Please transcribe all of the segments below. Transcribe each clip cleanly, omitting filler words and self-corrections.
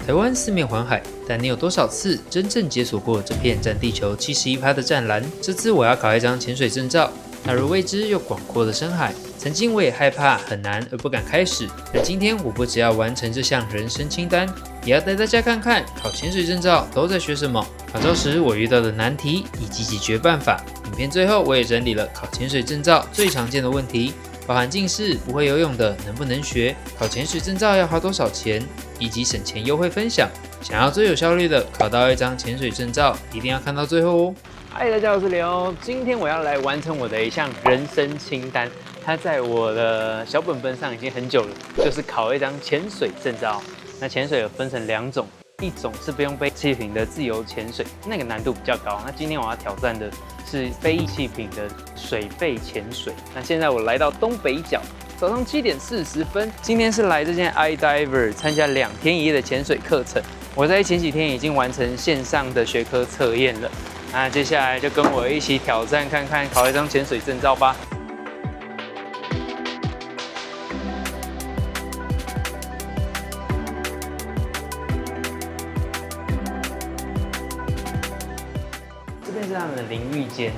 台灣四面環海，但你有多少次真正解鎖過這片佔地球71%的湛藍？這次我要考一張潛水證照。踏入未知又廣闊的深海，曾經我也害怕很難而不敢開始。但今天我不只要完成這項人生清單，也要帶大家看看考潛水證照都在學什麼，考照時我遇到的難題以及解決辦法。影片最後我也整理了考潛水證照最常見的問題，包含近視、不會游泳的能不能學，考潛水證照要花多少錢，以及省錢優惠分享。想要最有效率的考到一張潛水證照，一定要看到最後哦。嗨，大家好，我是李歐。今天我要來完成我的一項人生清單，它在我的小本本上已經很久了，就是考一张潛水證照。那潛水有分成2種，一種是不用背气瓶的自由潛水，那個難度比較高。那今天我要挑戰的是背氣瓶的水肺潛水。那現在我來到東北角，早上7點40分，今天是來這間 iDiver 參加2天1夜的潛水課程。我在前幾天已經完成線上的學科測驗了。那接下來就跟我一起挑戰看看，考一張潛水證照吧。這邊是他們的淋浴間，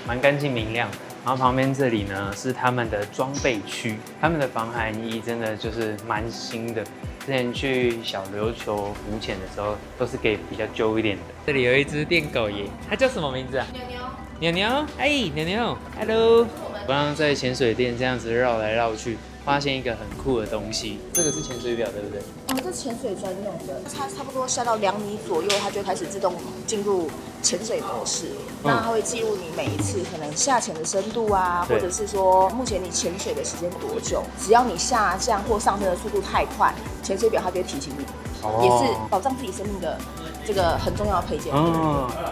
蠻乾淨明亮。然後旁邊這裡呢是他們的裝備區，他們的防寒衣真的就是蠻新的。之前去小琉球浮潛的時候，都是給比較舊一點的。這裡有一隻電狗耶，它叫什麼名字啊？牛牛。牛牛，哎，牛牛 ，Hello。我剛剛在潛水店這樣子繞來繞去，發現一個很酷的東西。這個是潛水表，對不对？哦，這潛水專用的，它差不多下到2米左右，它就會開始自動進入潛水模式。那它會記錄你每一次可能下潛的深度啊，或者是說目前你潛水的時間多久。只要你下降或上升的速度太快，潛水表它就会提醒你，也是保障自己生命的這個很重要的配件。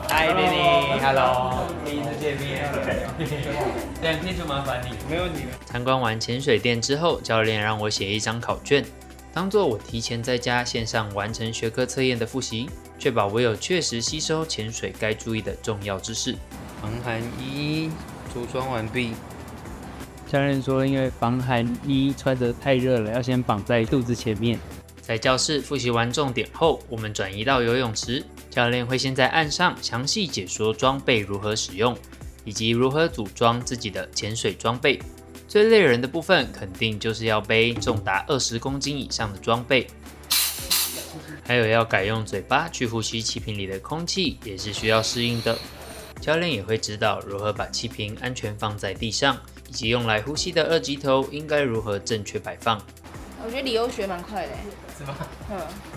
嗨，妮妮 ，Hello， 第一次見面，这2天就麻煩你，沒問題。參觀完潛水店之後，教練讓我寫一張考卷，當做我提前在家線上完成學科測驗的複習，確保我有確實吸收潛水該注意的重要知識。防寒衣着裝完畢。教練說，因為防寒衣穿得太熱了，要先綁在肚子前面。在教室複習完重點後，我們轉移到游泳池。教練會先在岸上詳細解說裝備如何使用，以及如何組裝自己的潛水裝備。最累人的部分，肯定就是要背重達20公斤以上的裝備，還有要改用嘴巴去呼吸氣瓶裡的空氣，也是需要適應的。教練也會指導如何把氣瓶安全放在地上，以及用來呼吸的2級頭應該如何正確擺放。我覺得李歐學蠻快的，是嗎？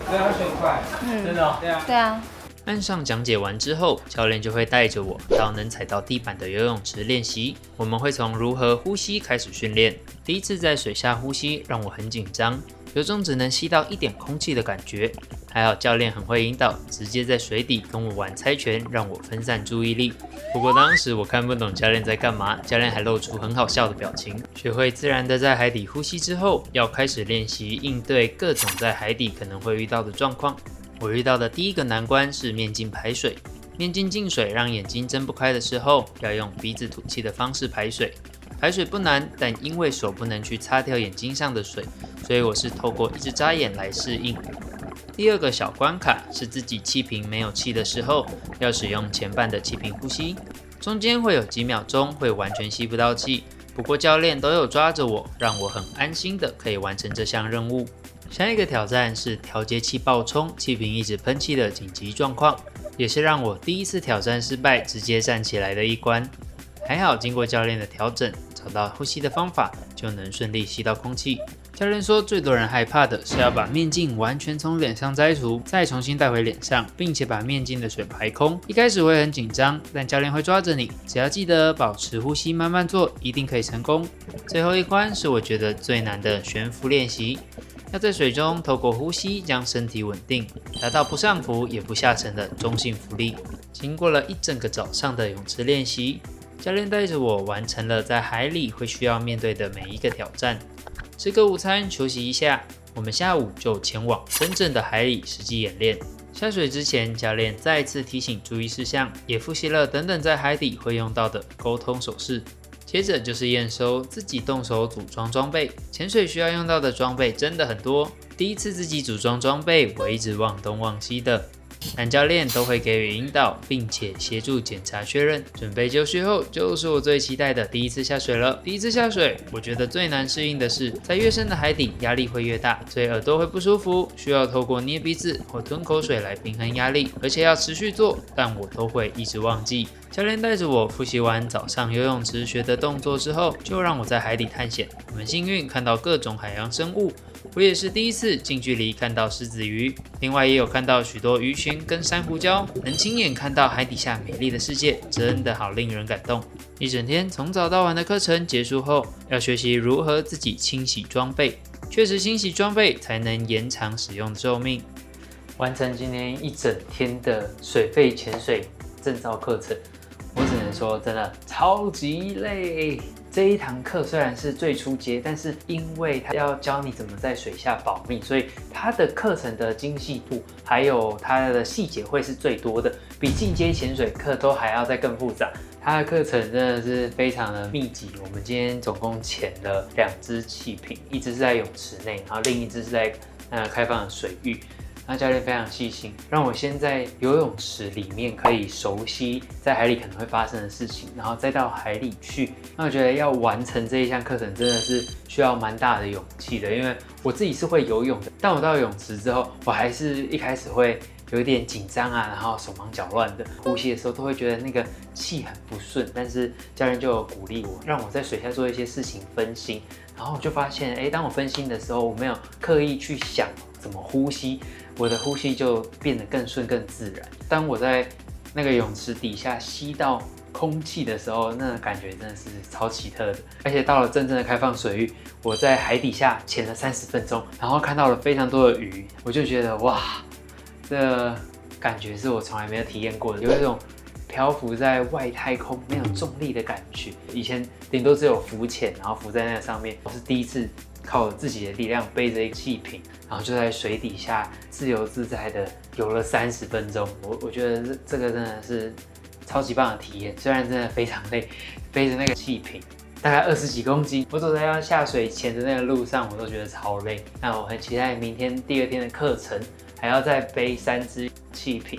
對啊，學很快，真的哦。對啊。岸上講解完之後，教練就會帶着我到能踩到地板的游泳池練習。我們會從如何呼吸開始訓練。第一次在水下呼吸讓我很緊張，有種只能吸到1點空氣的感覺。還好教練很會引導，直接在水底跟我玩猜拳，讓我分散注意力。不過當時我看不懂教練在幹嘛，教練還露出很好笑的表情。學會自然的在海底呼吸之後，要開始練習應對各種在海底可能會遇到的狀況。我遇到的第一個難關是面鏡排水。面鏡進水讓眼睛睜不開的時候，要用鼻子吐氣的方式排水。排水不難，但因為手不能去擦掉眼睛上的水，所以我是透過一直眨眼來適應。第2個小關卡是自己氣瓶沒有氣的時候，要使用前半的氣瓶呼吸，中間會有幾秒鐘會完全吸不到氣，不過教練都有抓着我，讓我很安心的可以完成這項任務。下一個挑戰是調節器爆衝，氣瓶一直噴氣的緊急狀況，也是讓我第一次挑戰失敗直接站起來的一關。還好經過教練的調整，找到呼吸的方法，就能順利吸到空氣。教練說，最多人害怕的是要把面鏡完全從臉上摘除，再重新戴回臉上，並且把面鏡的水排空。一開始會很緊張，但教練會抓着你，只要記得保持呼吸，慢慢做，一定可以成功。最後一關是我覺得最難的懸浮練習。要在水中透過呼吸將身體穩定，達到不上浮也不下沉的中性浮力。經過了一整個早上的泳池練習，教練帶着我完成了在海裡會需要面對的每一個挑戰。吃個午餐休息一下，我們下午就前往真正的海裡實際演練。下水之前，教練再次提醒注意事項，也複習了等等在海底會用到的溝通手勢。接着就是驗收，自己動手組裝裝備。潛水需要用到的裝備真的很多，第一次自己組裝裝備，我一直忘東忘西的。但教練都會給予引導，並且協助檢查確認。準備就緒後，就是我最期待的第一次下水了。第一次下水，我覺得最難適應的是，在越深的海底，壓力會越大，所以耳朵會不舒服，需要透過捏鼻子或吞口水來平衡壓力，而且要持續做，但我都會一直忘記。教練帶着我複習完早上游泳池學的動作之後，就讓我在海底探險。我們幸運看到各種海洋生物。我也是第一次近距離看到獅子魚，另外也有看到許多魚群跟珊瑚礁，能親眼看到海底下美麗的世界，真的好令人感動。一整天從早到晚的課程結束後，要學習如何自己清洗裝備，確實清洗裝備才能延長使用的壽命。完成今天一整天的水肺潛水證照課程，我只能說真的超級累。這一堂課雖然是最初階，但是因為它要教你怎麼在水下保命，所以它的課程的精細度還有它的細節會是最多的，比進階潛水課都還要再更複雜。它的課程真的是非常的密集。我們今天總共潛了2隻氣瓶，一隻是在泳池內，然後另一隻是在開放的水域。那教練非常細心，讓我先在游泳池裡面可以熟悉在海裡可能會發生的事情，然後再到海裡去。那我覺得要完成這一項課程真的是需要蠻大的勇氣的，因為我自己是會游泳的，但我到泳池之後，我還是一開始會有一點緊張啊，然後手忙腳亂的，呼吸的時候都會覺得那個氣很不順。但是教練就有鼓勵我，讓我在水下做一些事情分心，然後我就發現，當我分心的時候，我沒有刻意去想怎麼呼吸，我的呼吸就变得更順更自然。當我在那個泳池底下吸到空氣的時候，那個感覺真的是超奇特的。而且到了真正的開放水域，我在海底下潛了30分鐘，然後看到了非常多的魚，我就覺得哇，這感覺是我從來沒有體驗過的，有一種漂浮在外太空沒有重力的感覺。以前頂多只有浮潛，然後浮在那個上面，我是第一次靠自己的力量背着一個氣瓶，然後就在水底下自由自在的游了30分鐘。我覺得這個真的是超級棒的體驗，雖然真的非常累，背着那個氣瓶大概20幾公斤，我走在要下水前的那個路上，我都覺得超累。那我很期待明天第2天的課程，還要再背3支氣瓶。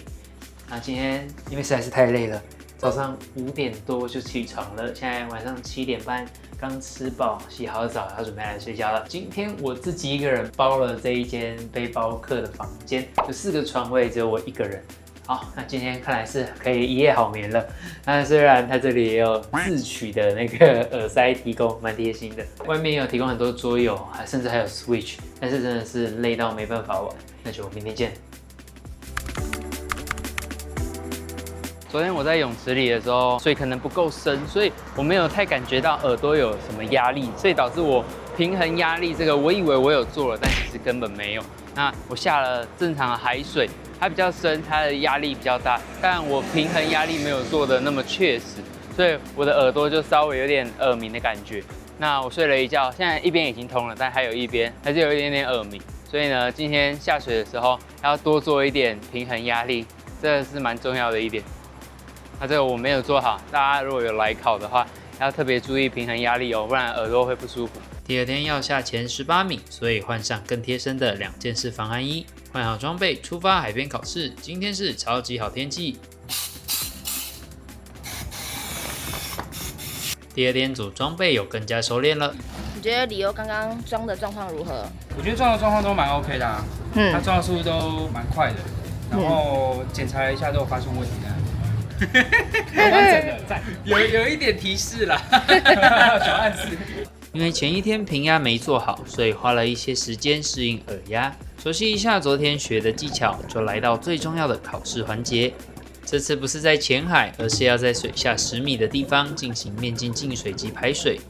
那今天因為實在是太累了，早上5點多就起床了，現在晚上7點半剛吃飽，洗好澡，要準備來睡覺了。今天我自己一個人包了這一間背包客的房間，有4個床位，只有我一個人。好，那今天看來是可以一夜好眠了。那雖然它這裡也有自取的那個耳塞提供，蠻貼心的。外面也有提供很多桌遊，甚至還有 Switch， 但是真的是累到沒辦法玩。那就明天見。昨天我在泳池裡的時候，水可能不夠深，所以我沒有太感覺到耳朵有什麼壓力，所以導致我平衡壓力這個，我以為我有做了，但其實根本沒有。那我下了正常的海水，它比較深，它的壓力比較大，但我平衡壓力沒有做的那麼確實，所以我的耳朵就稍微有點耳鳴的感覺。那我睡了一覺，現在一邊已經通了，但還有一邊還是有一點點耳鳴。所以呢，今天下水的時候要多做一點平衡壓力，這是蠻重要的一點。那這個我沒有做好，大家如果有來考的話，要特別注意平衡壓力哦，不然耳朵會不舒服。第2天要下潛18米，所以換上更貼身的2件式防寒衣，換好裝備，出發海邊考試。今天是超級好天氣。第2天組裝備有更加熟練了。你覺得李歐剛剛裝的狀況如何？我覺得裝的狀況都蠻 OK 的啊，他裝的速度都蠻快的，然後檢查了一下都有發现問題的。完整的讚，有一點提示啦，小暗示。因為前1天平壓沒做好，所以花了一些時間適應耳壓，熟悉一下昨天學的技巧，就來到最重要的考試環節。這次不是在淺海，而是要在水下10米的地方進行面鏡淨水及排水，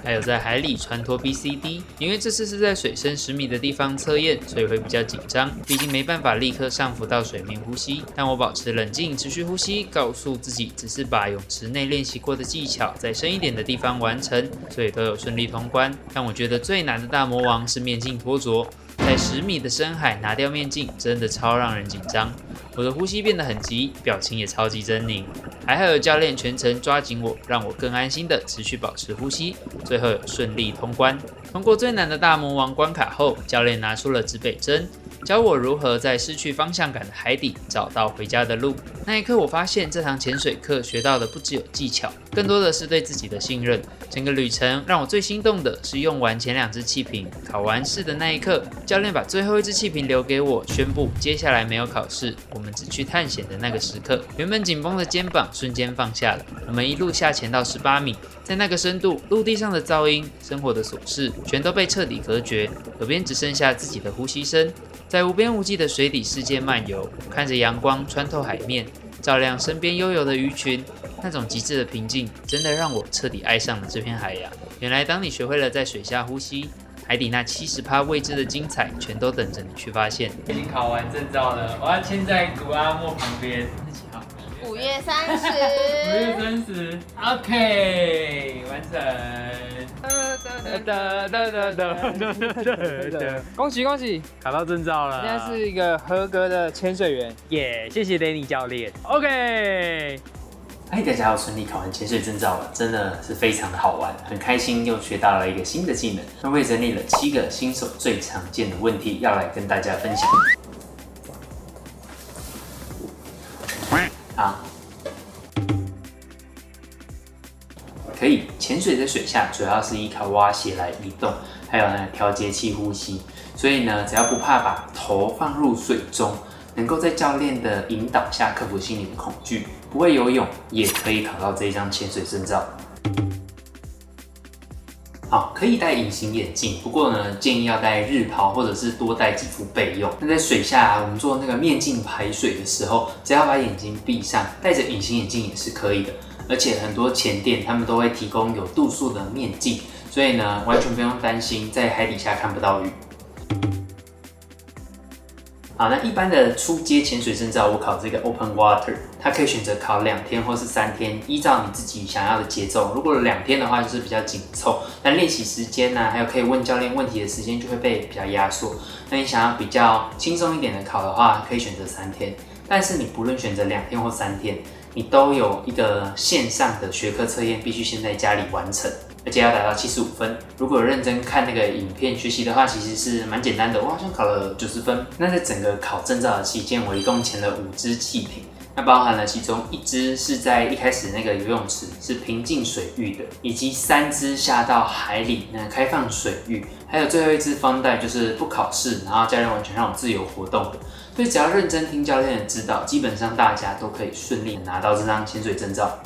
還有在海裡穿脫 BCD。因為這次是在水深10米的地方測驗，所以會比較緊張，畢竟沒辦法立刻上浮到水面呼吸。但我保持冷靜，持續呼吸，告訴自己只是把泳池內練習過的技巧在深一點的地方完成，所以都有順利通關。但我覺得最難的大魔王是面鏡脫着。在10米的深海拿掉面鏡，真的超讓人緊張。我的呼吸變得很急，表情也超級猙獰。還好有教練全程抓緊我，讓我更安心的持續保持呼吸。最後有順利通關。通過最難的大魔王關卡後，教練拿出了指北針，教我如何在失去方向感的海底找到回家的路。那一刻，我發現這堂潛水課學到的不只有技巧，更多的是對自己的信任。整個旅程讓我最心動的是用完前2支氣瓶，考完試的那一刻，教練把最後1支氣瓶留給我，宣布接下來沒有考試，我們只去探險的那個時刻，原本緊繃的肩膀瞬間放下了。我們一路下潛到18米，在那個深度，陸地上的噪音、生活的瑣事，全都被徹底隔絕，耳邊只剩下自己的呼吸聲。在無邊無際的水底世界漫游，看着陽光穿透海面，照亮身邊悠游的魚群，那種極致的平靜，真的讓我徹底愛上了這片海洋。原來，當你學會了在水下呼吸，海底那70%未知的精彩，全都等着你去發現。已經考完證照了，我要簽在古阿莫旁邊。5月30 OK， 完成。恭喜恭喜，考到證照了，现在是一個合格的潛水員，耶！謝謝 Danny 教練。OK。大家好，順利考完潛水證照了，真的是非常的好玩，很開心又學到了一個新的技能。那我也整理了7個新手最常見的問題，要來跟大家分享。可以，潛水在水下主要是依靠蛙鞋來移動，還有呢調節器呼吸。所以呢，只要不怕把頭放入水中，能夠在教練的引導下克服心理的恐懼，不會游泳也可以考到這一張潛水證照。好，可以戴隱形眼鏡，不過呢，建議要戴日拋，或者是多戴幾副備用。那在水下我們做那個面鏡排水的時候，只要把眼睛閉上，戴着隱形眼鏡也是可以的。而且很多潛店他們都會提供有度數的面鏡，所以呢，完全不用擔心在海底下看不到魚。好，那一般的初階潛水證照，我考這個 Open Water， 它可以選擇考2天或是3天，依照你自己想要的節奏。如果2天的話，就是比較緊湊，那練習時間呢，還有可以問教練問題的時間就會被比較壓縮。那你想要比較輕鬆一點的考的話，可以選擇3天。但是你不論選擇2天或3天，你都有一個線上的學科測驗，必須先在家裡完成，而且要達到75分。如果有認真看那個影片學習的話，其實是蠻簡單的。我好像考了90分。那在整個考證照的期間，我一共潛了5支氣瓶，那包含了其中1支是在一開始那個游泳池是平靜水域的，以及3支下到海裡那開放水域，還有最後1支 Fun Dive 就是不考試，然後教練完全讓我自由活動的。所以只要認真聽教練的指導，基本上大家都可以順利的拿到這張潛水證照。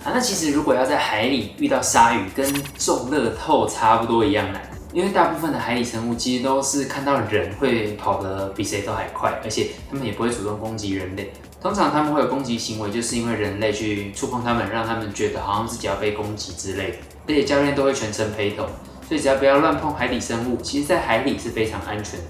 那其實如果要在海裡遇到鯊魚，跟中樂透差不多一樣難，因為大部分的海底生物其實都是看到人會跑得比誰都還快，而且他們也不會主動攻擊人類。通常他們會有攻擊行為，就是因為人類去觸碰他們，讓他們覺得好像自己要被攻擊之類的。而且教練都會全程陪同，所以只要不要亂碰海底生物，其實在海裡是非常安全的。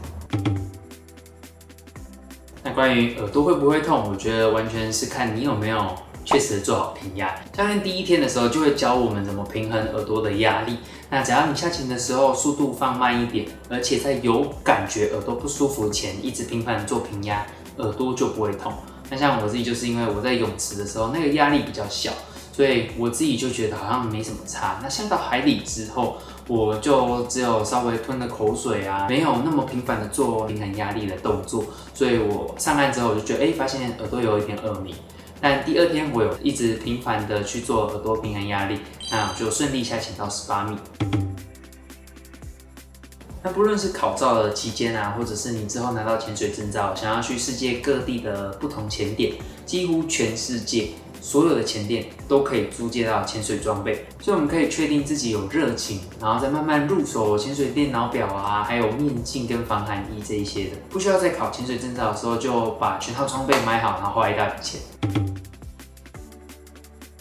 那關於耳朵會不會痛，我覺得完全是看你有沒有確實做好平壓。教練第1天的時候就會教我們怎麼平衡耳朵的壓力。那只要你下潛的時候速度放慢一點，而且在有感覺耳朵不舒服前，一直頻繁做平壓，耳朵就不會痛。那像我自己就是因為我在泳池的時候那個壓力比較小，所以我自己就覺得好像沒什麼差。那下到海裡之後，我就只有稍微吞了口水啊，沒有那麼頻繁的做平衡壓力的動作，所以我上岸之後我就覺得，發現耳朵有一點耳鳴。但第2天我有一直頻繁的去做耳朵平衡壓力，那我就順利下潛到18米。那不論是考照的期間啊，或者是你之後拿到潛水證照，想要去世界各地的不同潛點，幾乎全世界所有的潛店都可以租借到潛水裝備，所以我們可以確定自己有熱情，然後再慢慢入手潛水電腦表啊，還有面鏡跟防寒衣這一些的，不需要在考潛水證照的時候就把全套裝備買好，然後花一大筆錢。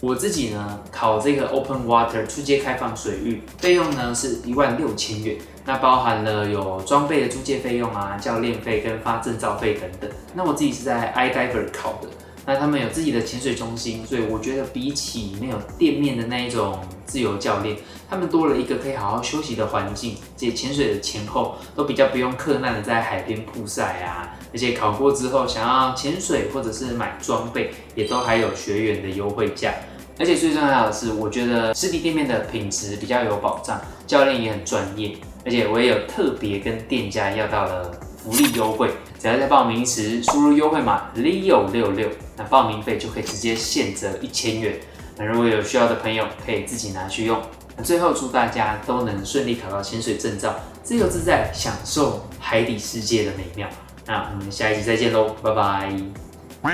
我自己呢，考這個 Open Water 初階開放水域，費用呢是16000元，那包含了有裝備的租借費用啊、教練費跟發證照費等等。那我自己是在 iDiver 考的。那他們有自己的潛水中心，所以我覺得比起沒有店面的那一種自由教練，他們多了一個可以好好休息的環境，而且潛水的前後都比較不用克難的在海邊曝曬啊，而且考過之後想要潛水或者是買裝備，也都還有學員的優惠價。而且最重要的是，我覺得實體店面的品質比較有保障，教練也很專業，而且我也有特別跟店家要到了福利優惠，只要在報名時輸入優惠碼 Leo66，那報名費就可以直接現折1000元。那如果有需要的朋友，可以自己拿去用。那最後祝大家都能順利考到潛水證照，自由自在享受海底世界的美妙。那我們下一集再見嘍，拜拜。